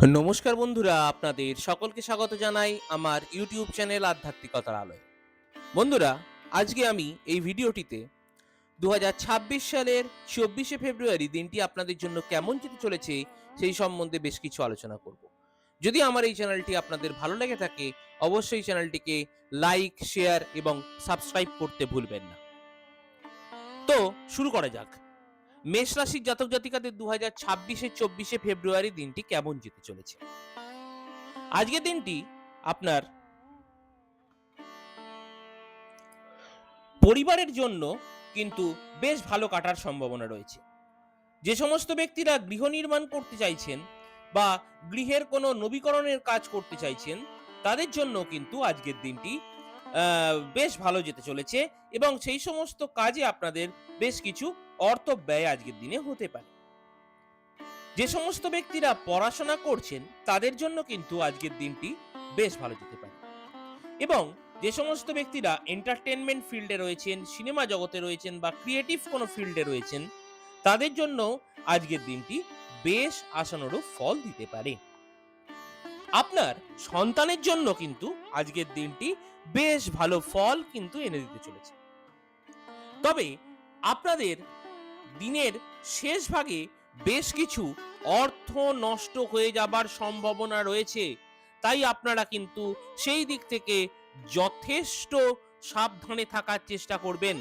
নমস্কার বন্ধুরা, আপনাদের সকলকে স্বাগত জানাই আমার ইউটিউব চ্যানেল আধ্যাত্মিকতার আলোয়। বন্ধুরা, আজকে আমি এই ভিডিওটিতে 2026 সালের 24শে ফেব্রুয়ারি দিনটি আপনাদের জন্য কেমন যেতে চলেছে সেই সম্বন্ধে বেশ কিছু আলোচনা করব। যদি আমার এই চ্যানেলটি আপনাদের ভালো লেগে থাকে, অবশ্যই চ্যানেলটিকে লাইক, শেয়ার এবং সাবস্ক্রাইব করতে ভুলবেন না। তো শুরু করা যাক। মেষ রাশির জাতক জাতিকাদের 2026-এর 24শে ফেব্রুয়ারি দিনটি কেমন যেতে চলেছে। আজকের দিনটি আপনার পরিবারের জন্য কিন্তু বেশ ভালো কাটার সম্ভাবনা রয়েছে। যে সমস্ত ব্যক্তিরা গৃহ নির্মাণ করতে চাইছেন বা গৃহের কোনো নবীকরণের কাজ করতে চাইছেন, তাদের জন্য কিন্তু আজকের দিনটি বেশ ভালো যেতে চলেছে এবং সেই সমস্ত কাজে আপনাদের বেশ কিছু অর্থ ব্যয় আজকের দিনে হতে পারে। যে সমস্ত ব্যক্তিরা পড়াশোনা করছেন, তাদের জন্য কিন্তু আজকের দিনটি বেশ ভালো যেতে পারে এবং যে সমস্ত ব্যক্তিরা এন্টারটেনমেন্ট ফিল্ডে রয়েছেন, সিনেমা জগতে রয়েছেন বা ক্রিয়েটিভ কোনো ফিল্ডে রয়েছেন, তাদের জন্য আজকের দিনটি বেশ আশানুরূপ ফল দিতে পারে। আপনার সন্তানের জন্য কিন্তু আজকের দিনটি বেশ ভালো ফল কিন্তু এনে দিতে চলেছে। তবে আপনাদের দিনের শেষ ভাগে বেশ কিছু অর্থ নষ্ট হয়ে যাবার সম্ভাবনা রয়েছে, তাই আপনারা কিন্তু সেই দিক থেকে যথেষ্ট সাবধানে থাকার চেষ্টা করবেন।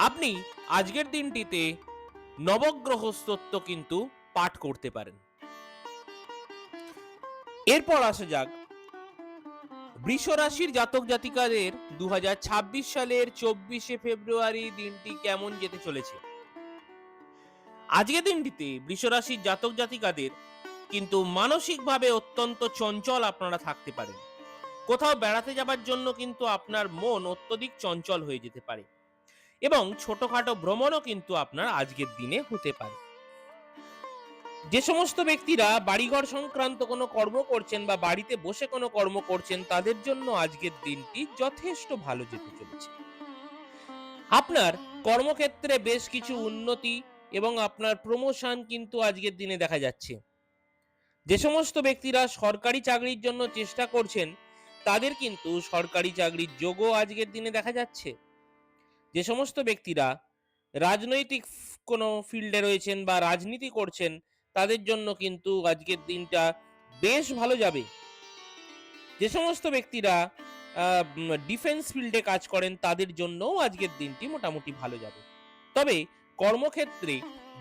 আপনি আজকের দিনটিতে নবগ্রহ স্তোত্র কিন্তু পাঠ করতে পারেন। এরপর আসা যাক বৃষ রাশির জাতক জাতিকাদের 2026 সালের 24শে ফেব্রুয়ারি দিনটি কেমন যেতে চলেছে। আজকের দিনটিতে বৃষ রাশির জাতক জাতিকাদের কিন্তু মানসিকভাবে অত্যন্ত চঞ্চল আপনারা থাকতে পারেন। কোথাও বেড়াতে যাবার জন্য কিন্তু আপনার মন অত্যধিক চঞ্চল হয়ে যেতে পারে এবং ছোটখাটো ভ্রমণও কিন্তু আপনার আজকের দিনে হতে পারে। যে সমস্ত ব্যক্তিরা বাড়িঘর সংক্রান্ত কোনো কর্ম করছেন বা বাড়িতে বসে কোনো কর্ম করছেন, তাদের জন্য আজকের দিনটি যথেষ্ট ভালো যেতে চলেছে। আপনার কর্মক্ষেত্রে বেশ কিছু উন্নতি এবং আপনার প্রমোশন কিন্তু আজকের দিনে দেখা যাচ্ছে। যে সমস্ত ব্যক্তিরা সরকারি চাকরির জন্য চেষ্টা করছেন, তাদের কিন্তু সরকারি চাকরির যোগও আজকের দিনে দেখা যাচ্ছে। যে সমস্ত ব্যক্তিরা রাজনৈতিক কোনো ফিল্ডে রয়েছেন বা রাজনীতি করছেন, তাদের জন্য কিন্তু আজকের দিনটা বেশ ভালো যাবে। যে সমস্ত ব্যক্তিরা ডিফেন্স ফিল্ডে কাজ করেন, তাদের জন্যও আজকের দিনটি মোটামুটি ভালো যাবে। তবে কর্মক্ষেত্রে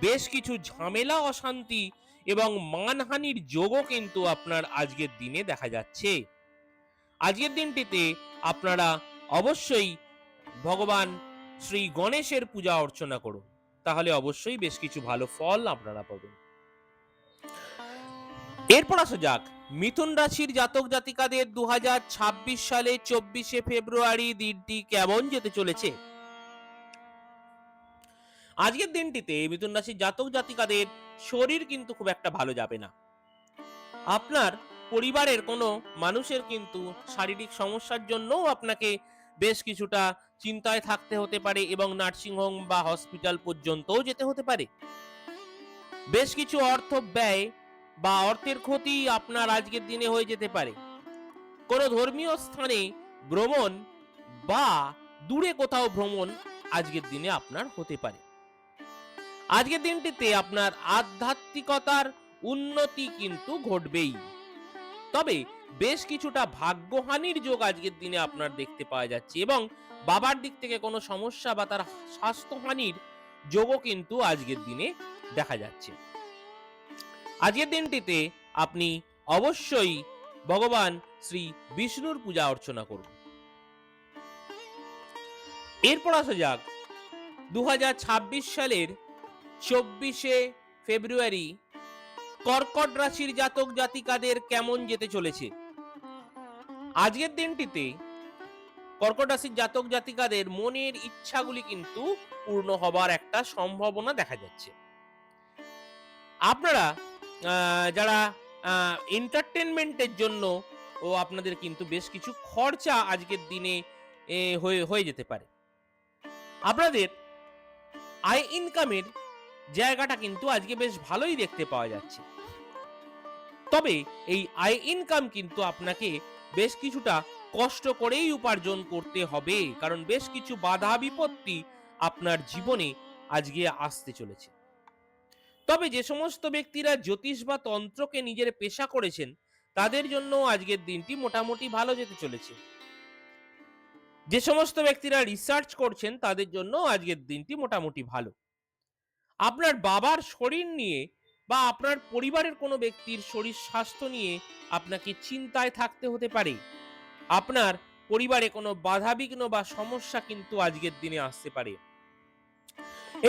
বেশ কিছু ঝামেলা, অশান্তি এবং মানহানির যোগও কিন্তু আপনার আজকের দিনে দেখা যাচ্ছে। আজকের দিনটিতে আপনারা অবশ্যই ভগবান শ্রী গণেশের পূজা অর্চনা করুন, তাহলে অবশ্যই বেশ কিছু ভালো ফল আপনারা পাবেন। এরপর আসা যাক মিথুন রাশির জাতক জাতিকাদের 2026 সালে 24শে ফেব্রুয়ারি দিনটি কেমন যেতে চলেছে। আজকের দিনটিতে মিথুন রাশির জাতক জাতিকাদের শরীর কিন্তু খুব একটা ভালো যাবে না। আপনার পরিবারের কোনো মানুষের কিন্তু শারীরিক সমস্যার জন্যও আপনাকে বেশ কিছুটা চিন্তায় থাকতে হতে পারে এবং নার্সিংহোম বা হসপিটাল পর্যন্তও যেতে হতে পারে। বেশ কিছু অর্থ ব্যয় বা অর্থের ক্ষতি আপনার আজকের দিনে হয়ে যেতে পারে। কোনো ধর্মীয় স্থানে ভ্রমণ বা দূরে কোথাও ভ্রমণ আজকের দিনে আপনার হতে পারে। আজকের দিনটিতে আপনার আধ্যাত্মিকতার উন্নতি কিন্তু ঘটবেই, তবে বেশ কিছুটা ভাগ্যহানির যোগ আজকের দিনে আপনার দেখতে পাওয়া যাচ্ছে এবং বাবার দিক থেকে কোনো সমস্যা বা তার স্বাস্থ্যহানির যোগও কিন্তু আজকের দিনে দেখা যাচ্ছে। আজকের দিনটিতে আপনি অবশ্যই ভগবান শ্রী বিষ্ণুর পূজা অর্চনা করুন। এরপর আসা যাক 2026 সালের 24শে ফেব্রুয়ারি কর্কট রাশির জাতক জাতিকাদের কেমন যেতে চলেছে। আজকের দিনটিতে কর্কট রাশির জাতক জাতিকাদের মনের ইচ্ছাগুলি কিন্তু পূর্ণ হবার একটা সম্ভাবনা দেখা যাচ্ছে। আপনারা যারা এন্টারটেনমেন্টের জন্য আপনাদের কিন্তু বেশ কিছু খরচা আজকের দিনে হয়ে যেতে পারে। আপনাদের আয় ইনকামের জায়গাটা কিন্তু আজকে বেশ ভালোই দেখতে পাওয়া যাচ্ছে। তবে এই আয় ইনকাম কিন্তু আপনাকে বেশ কিছুটা কষ্ট করেই উপার্জন করতে হবে, কারণ বেশ কিছু বাধা বিপত্তি আপনার জীবনে আজকে আসতে চলেছে। তবে যে সমস্ত ব্যক্তিরা জ্যোতিষ বা তন্ত্রকে নিজের পেশা করেছেন, তাদের জন্য আজকের দিনটি মোটামুটি ভালো যেতে চলেছে। যে সমস্ত ব্যক্তিরা রিসার্চ করছেন, তাদের জন্য আজকের দিনটি মোটামুটি ভালো। আপনার বাবার শরীর নিয়ে বা আপনার পরিবারের কোনো ব্যক্তির শরীর স্বাস্থ্য নিয়ে আপনাকে চিন্তায় থাকতে হতে পারে। আপনার পরিবারে কোনো বাধাবিঘ্ন বা সমস্যা কিন্তু আজকের দিনে আসতে পারে।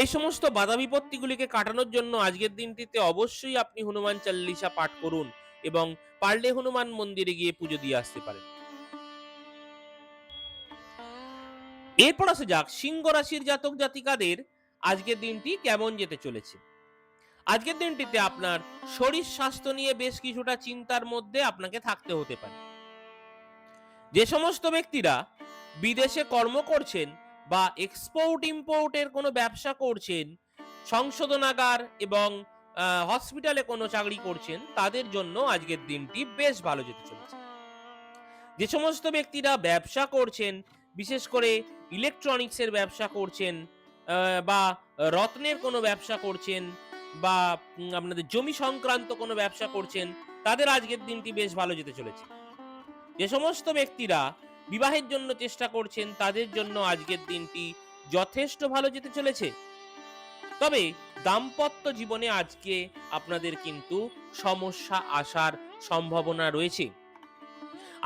এই সমস্ত বাধা বিপত্তিগুলিকে কাটানোর জন্য আজকের দিনটিতে অবশ্যই আপনি হনুমান চল্লিশা পাঠ করুন এবং পারলে হনুমান মন্দিরে গিয়ে পুজো দিয়ে আসতে পারেন। এরপর আসা যাক সিংহ রাশির জাতক জাতিকাদের আজকের দিনটি কেমন যেতে চলেছে। আজকের দিনটিতে আপনার শরীর স্বাস্থ্য নিয়ে বেশ কিছুটা চিন্তার মধ্যে আপনাকে থাকতে হতে পারে। যে সমস্ত ব্যক্তিরা বিদেশে কর্ম করছেন বা এক্সপোর্ট ইম্পোর্টের কোনো ব্যবসা করছেন, সংশোধনাগার এবং হসপিটালে কোনো চাকরি করছেন, তাদের জন্য আজকের দিনটি বেশ ভালো যেতে চলেছে। যে সমস্ত ব্যক্তিরা ব্যবসা করছেন, বিশেষ করে ইলেকট্রনিক্সের ব্যবসা করছেন বা রত্নের কোনো ব্যবসা করছেন বা আপনাদের জমি সংক্রান্ত কোনো ব্যবসা করছেন, তাদের আজকের দিনটি বেশ ভালো যেতে চলেছে। যে সমস্ত ব্যক্তিরা বিবাহের জন্য চেষ্টা করছেন, তাদের জন্য আজকের দিনটি যথেষ্ট ভালো যেতে চলেছে। তবে দাম্পত্য জীবনে আজকে আপনাদের কিন্তু সমস্যা আসার সম্ভাবনা রয়েছে।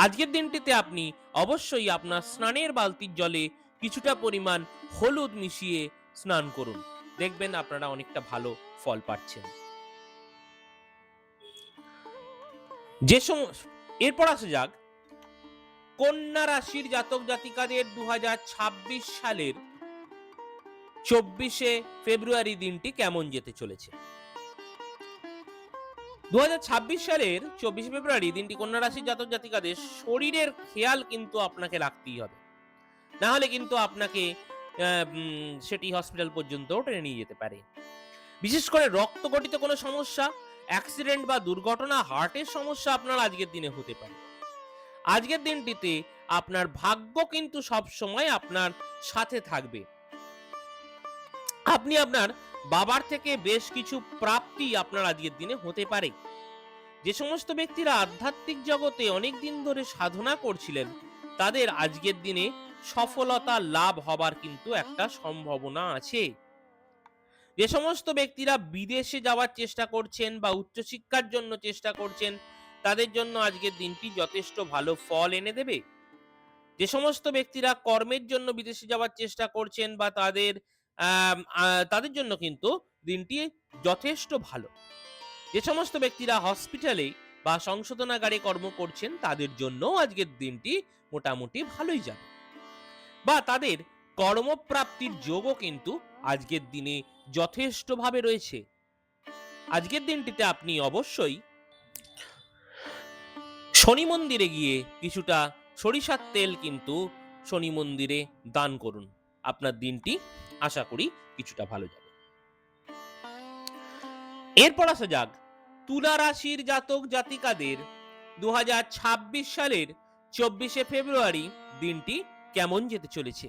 আজকের দিনটিতে আপনি অবশ্যই আপনার স্নানের বালতির জলে কিছুটা পরিমাণ হলুদ মিশিয়ে স্নান করুন, দেখবেন আপনারা অনেকটা ভালো ফল পাচ্ছেন। যে সমস্ত এরপর আসা যাক কন্যা রাশির জাতক জাতিকাদের 2026 সালের 24শে ফেব্রুয়ারি দিনটি কেমন যেতে চলেছে। 2026 সালের 24শে ফেব্রুয়ারি দিনটি কন্যা রাশির জাতক জাতিকাদের শরীরের খেয়াল কিন্তু আপনাকে রাখতেই হবে, না হলে কিন্তু আপনাকে সেটি হসপিটাল পর্যন্ত টেনে নিয়ে যেতে পারে। বিশেষ করে রক্তগঠিত কোনো সমস্যা, অ্যাক্সিডেন্ট বা দুর্ঘটনা, হার্টের সমস্যা আপনার আজকের দিনে হতে পারে। আজকের দিনটিতে আপনার ভাগ্য কিন্তু সব সময় আপনার সাথে থাকবে। আপনি আপনার বাবার থেকে বেশ কিছু প্রাপ্তি আপনার আজকের দিনে হতে পারে। যে সমস্ত ব্যক্তিরা আধ্যাত্মিক জগতে অনেক দিন ধরে সাধনা করছিলেন, তাদের আজকের দিনে সফলতা লাভ হবার কিন্তু একটা সম্ভাবনা আছে। যে সমস্ত ব্যক্তিরা বিদেশে যাওয়ার চেষ্টা করছেন বা উচ্চশিক্ষার জন্য চেষ্টা করছেন, তাদের জন্য আজকের দিনটি যথেষ্ট ভালো ফল এনে দেবে। যে সমস্ত ব্যক্তিরা কর্মের জন্য বিদেশে যাওয়ার চেষ্টা করছেন বা তাদের জন্য কিন্তু দিনটি যথেষ্ট ভালো। যে সমস্ত ব্যক্তিরা হসপিটালে বা সংশোধনাগারে কর্ম করছেন, তাদের জন্য আজকের দিনটি মোটামুটি ভালোই যাবে বা তাদের কর্মপ্রাপ্তির যোগও কিন্তু আজকের দিনে যথেষ্টভাবে রয়েছে। আজকের দিনটিতে আপনি অবশ্যই শনি মন্দিরে গিয়ে কিছুটা সরিষার তেল কিন্তু শনি মন্দিরে দান করুন, আপনার দিনটি আশা করি কিছুটা ভালো যাবে। এরপর আসা যাক তুলা রাশির জাতক জাতিকাদের 2026 সালের 24শে ফেব্রুয়ারি দিনটি কেমন যেতে চলেছে।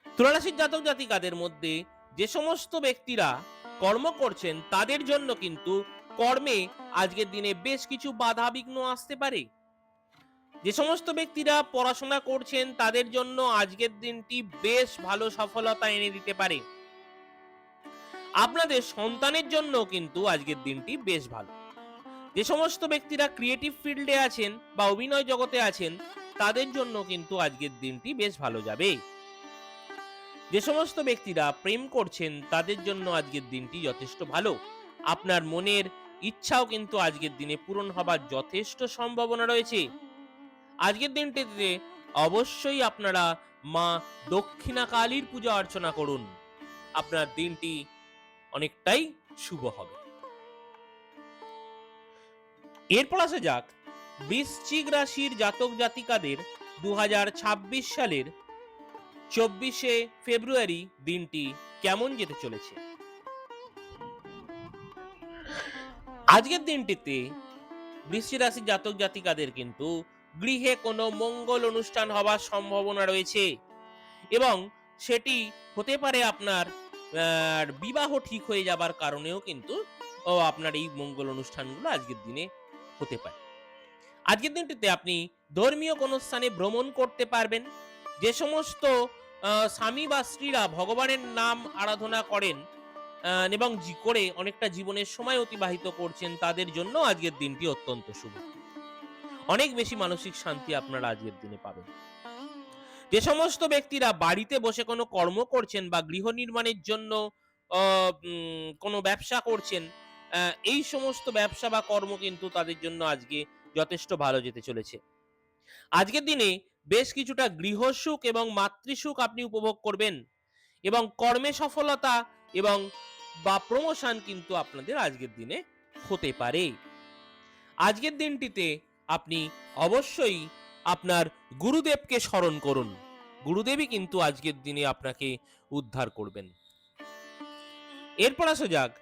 তুলা রাশির জাতক জাতিকাদের মধ্যে যে সমস্ত ব্যক্তিরা কর্ম করছেন, তাদের জন্য কিন্তু কর্মে আজকের দিনে বেশ কিছু বাধা বিঘ্ন আসতে পারে। যে সমস্ত ব্যক্তিরা পড়াশোনা করছেন, তাদের জন্য আজকের দিনটি বেশ ভালো সফলতা এনে দিতে পারে। আপনাদের সন্তানের জন্য কিন্তু আজকের দিনটি বেশ ভালো। যে সমস্ত ব্যক্তিরা ক্রিয়েটিভ ফিল্ডে আছেন বা অভিনয় জগতে আছেন, তাদের জন্য কিন্তু আজকের দিনটি বেশ ভালো যাবে। যে সমস্ত ব্যক্তিরা প্রেম করছেন, তাদের জন্য আজকের দিনটি যথেষ্ট ভালো। আপনার মনের ইচ্ছাও কিন্তু আজকের দিনে পূরণ হবার যথেষ্ট সম্ভাবনা রয়েছে। আজকের দিনটিতে অবশ্যই আপনারা মা দক্ষিণা কালীর পূজা অর্চনা করুন, আপনার দিনটি অনেকটাই শুভ হবে। এরপর আসা যাক বৃশ্চিক রাশির জাতক জাতিকাদের 2026 সালের 24শে ফেব্রুয়ারি দিনটি কেমন যেতে চলেছে। আজকের দিনটিতে বৃশ্চিক রাশির জাতক জাতিকাদের কিন্তু গৃহে কোনো মঙ্গল অনুষ্ঠান হবার সম্ভাবনা রয়েছে এবং সেটি হতে পারে আপনার বিবাহ ঠিক হয়ে যাবার কারণেও কিন্তু আপনার এই মঙ্গল অনুষ্ঠানগুলো আজকের দিনে হতে পারে। আজকের দিনটিতে আপনি ধর্মীয় কোনো স্থানে ভ্রমণ করতে পারবেন। যে সমস্ত স্বামী বা স্ত্রীরা ভগবানের নাম আরাধনা করেন এবং করে অনেকটা জীবনের সময় অতিবাহিত করছেন, তাদের জন্য আজকের দিনটি অত্যন্ত শুভ। অনেক বেশি মানসিক শান্তি আপনারা আজকের দিনে পাবেন। যে সমস্ত ব্যক্তিরা বাড়িতে বসে কোনো কর্ম করছেন বা গৃহ নির্মাণের জন্য কোনো ব্যবসা করছেন, এই সমস্ত ব্যবসা বা কর্ম কিন্তু তাদের জন্য আজকে যথেষ্ট ভালো যেতে চলেছে। আজকের দিনে বেশ কিছুটা গৃহসুখ এবং মাতৃসুখ আপনি উপভোগ করবেন এবং কর্মে সফলতা এবং বা প্রমোশন কিন্তু আপনাদের আজকের দিনে হতে পারে। আজকের দিনটিতে আপনি অবশ্যই আপনার গুরুদেবকে স্মরণ করুন। গুরুদেবই কিন্তু আজকের দিনে আপনাকে উদ্ধার করবেন। এরপর আসা যাক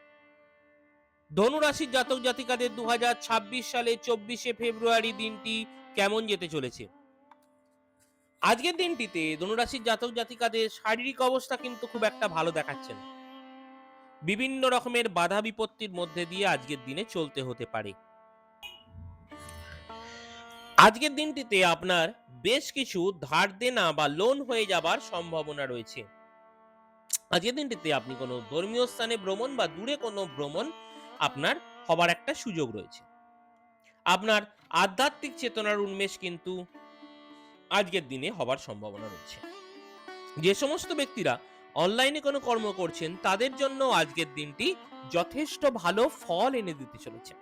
ধনুরাশির জাতক জাতিকাদের 2026 সালে 24শে ফেব্রুয়ারি দিনটি কেমন যেতে চলেছে। আজকের দিনটিতে ধনুরাশির জাতক জাতিকাদের শারীরিক অবস্থা কিন্তু খুব একটা ভালো দেখাচ্ছে না। বিভিন্ন রকমের বাধা বিপত্তির মধ্যে দিয়ে আজকের দিনে চলতে হতে পারে। আজকের দিনটিতে আপনার বেশ কিছু ধার দেনা বা লোন হয়ে যাবার সম্ভাবনা রয়েছে। আজকের দিনটিতে আপনি কোনো ধর্মীয় স্থানে ভ্রমণ বা দূরে কোনো ভ্রমণ আপনার হবার একটা সুযোগ রয়েছে। আপনার আধ্যাত্মিক চেতনার উন্মেষ কিন্তু আজকের দিনে হবার সম্ভাবনা রয়েছে। যে সমস্ত ব্যক্তিরা অনলাইনে কোনো কর্ম করছেন, তাদের জন্য আজকের দিনটি যথেষ্ট ভালো ফল এনে দিতে চলেছে।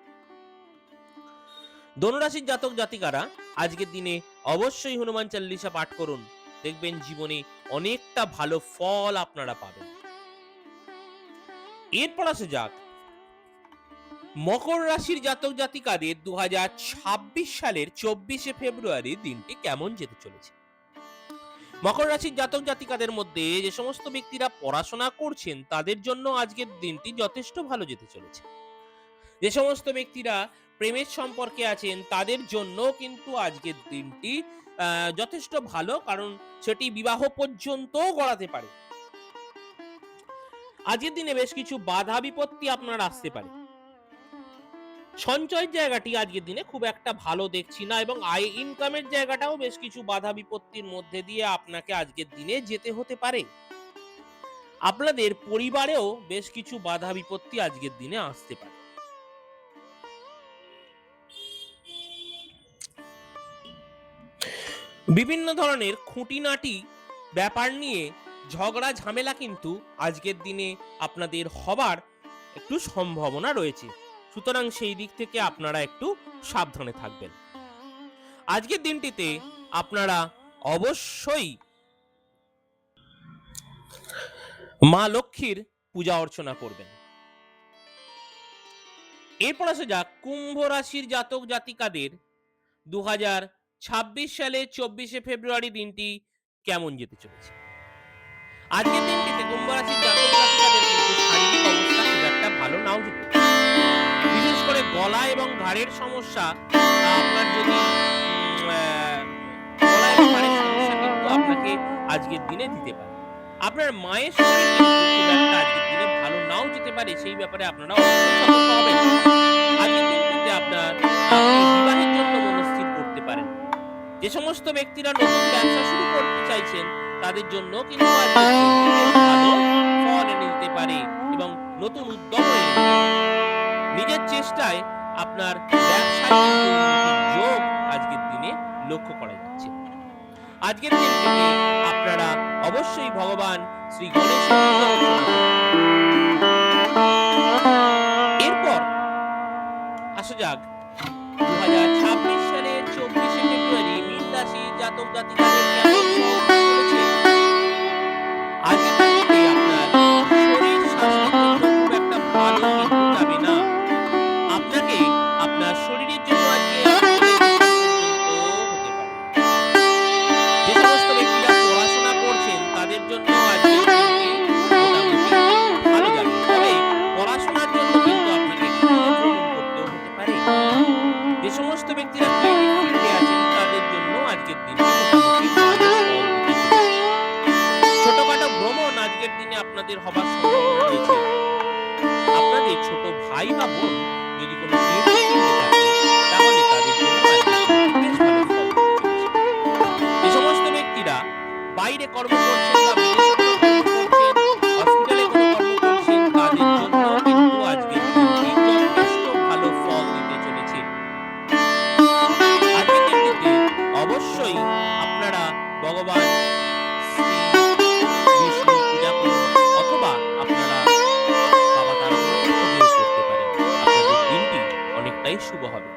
ধনুরাশির জাতক জাতিকারা আজকের দিনে অবশ্যই হনুমান চল্লিশা পাঠ করুন, দেখবেন জীবনে অনেকটা ভালো ফল আপনারা পাবেন। এরপর আসা যাক মকর রাশির জাতক জাতিকাদের 2026 সালের 24শে ফেব্রুয়ারি দিনটি কেমন যেতে চলেছে। মকর রাশির জাতক জাতিকাদের মধ্যে যে সমস্ত ব্যক্তিরা পড়াশোনা করছেন, তাদের জন্য আজকের দিনটি যথেষ্ট ভালো যেতে চলেছে। যে সমস্ত ব্যক্তিরা প্রেমের সম্পর্কে আছেন, তাদের জন্য কিন্তু আজকের দিনটি যথেষ্ট ভালো, কারণ সেটি বিবাহ পর্যন্ত গড়াতে পারে। আজকের দিনে বেশ কিছু বাধা বিপত্তি আপনার আসতে পারে। সঞ্চয়ের জায়গাটি আজকের দিনে খুব একটা ভালো দেখছি না এবং আয় ইনকামের জায়গাটাও বেশ কিছু বাধা বিপত্তির মধ্যে দিয়ে আপনাকে আজকের দিনে যেতে হতে পারে। আপনাদের পরিবারেও বেশ কিছু বাধা বিপত্তি আজকের দিনে আসতে পারে। বিভিন্ন ধরনের খুঁটিনাটি ব্যাপার নিয়ে ঝগড়া ঝামেলা কিন্তু আজকের দিনে আপনাদের হবার একটু সম্ভাবনা রয়েছে, সুতরাং সেই দিক থেকে আপনারা একটু সাবধানে থাকবেন। আজকের দিনটিতে আপনারা অবশ্যই মা লক্ষ্মীর পূজা অর্চনা করবেন। এরপর আসা যাক কুম্ভ রাশির জাতক জাতিকাদের 2026 সালে 24শে ফেব্রুয়ারি দিনটি কেমন যেতে চলেছে। আজকের দিনটিতে কুম্ভ রাশির জাতক জাতিকাদের কিন্তু শারীরিক অবস্থা খুব একটা ভালো নাও যেতে পারে। বিশেষ করে গলা এবং ঘাড়ের সমস্যা, আপনার যদি গলা এবং ঘাড়ের সমস্যা কিন্তু আপনাকে আজকের দিনে দিতে পারে। আপনার মায়ের শরীর কিন্তু খুব একটা আজকের দিনে ভালো নাও যেতে পারে, সেই ব্যাপারে আপনারা অবশ্যই সতর্ক হবেন। আজকের দিনটিতে আপনি বিবাহের জন্য মনস্থির করতে পারেন। যে সমস্ত ব্যক্তিরা নতুন ব্যবসা শুরু করতে চাইছেন, তাদের জন্য কিন্তু আজকের দিনটি বেশ ভালো ফল এনে দিতে পারে এবং নতুন উদ্যম এনে দিতে পারে। নিজের চেষ্টায় আপনার ব্যবসায় কিন্তু উন্নতির যোগ আজকের দিনে লক্ষ্য করা যাচ্ছে। আজকের দিনটিতে আপনারা অবশ্যই ভগবান শ্রী গণেশের পূজা অর্চনা করুন। এরপর আসা যাক 2026 সালের 24শে ফেব্রুয়ারি মীন রাশির জাতক জাতিকাদের কেমন ফল চলেছে। আজকের দিনটিতে আপনার শরীর স্বাস্থ্যের জন্য খুব একটা ভালো কিন্তু যাবে না। আপনাকে আপনার শরীরের জন্য আজকে হসপিটালাইজেশন পর্যন্ত হতে পারে। যে সমস্ত ব্যক্তিরা পড়াশোনা করছেন, তাদের জন্য আজকের দিনটি মোটামুটি ভালো যাবে, তবে পড়াশোনার জন্য কিন্তু আপনাকে দূরে ভ্রমণ করতেও ভাই বা বোন যদি কোনো গৃহস্থ হয়ে থাকে, তাহলে তাদের জন্য আজকের দিনটি বেশ ভালো ফল দিতে চলেছে। যে সমস্ত ব্যক্তিরা বাইরে কর্ম করছেন বা বিদেশে কোনো কর্ম করছেন, হসপিটালে কোনো কর্ম করছেন, তাদের জন্য কিন্তু আজকের দিনটি যথেষ্ট ভালো ফল দিতে চলেছে। আজকের দিনটিতে অবশ্যই আপনারা ভগবান শ্রী বিষ্ণুর পূজা করুন, অথবা আপনারা বাবা তারকনাথের পুজোও করতে পারেন। আপনাদের দিনটি অনেকটাই শুভ হবে।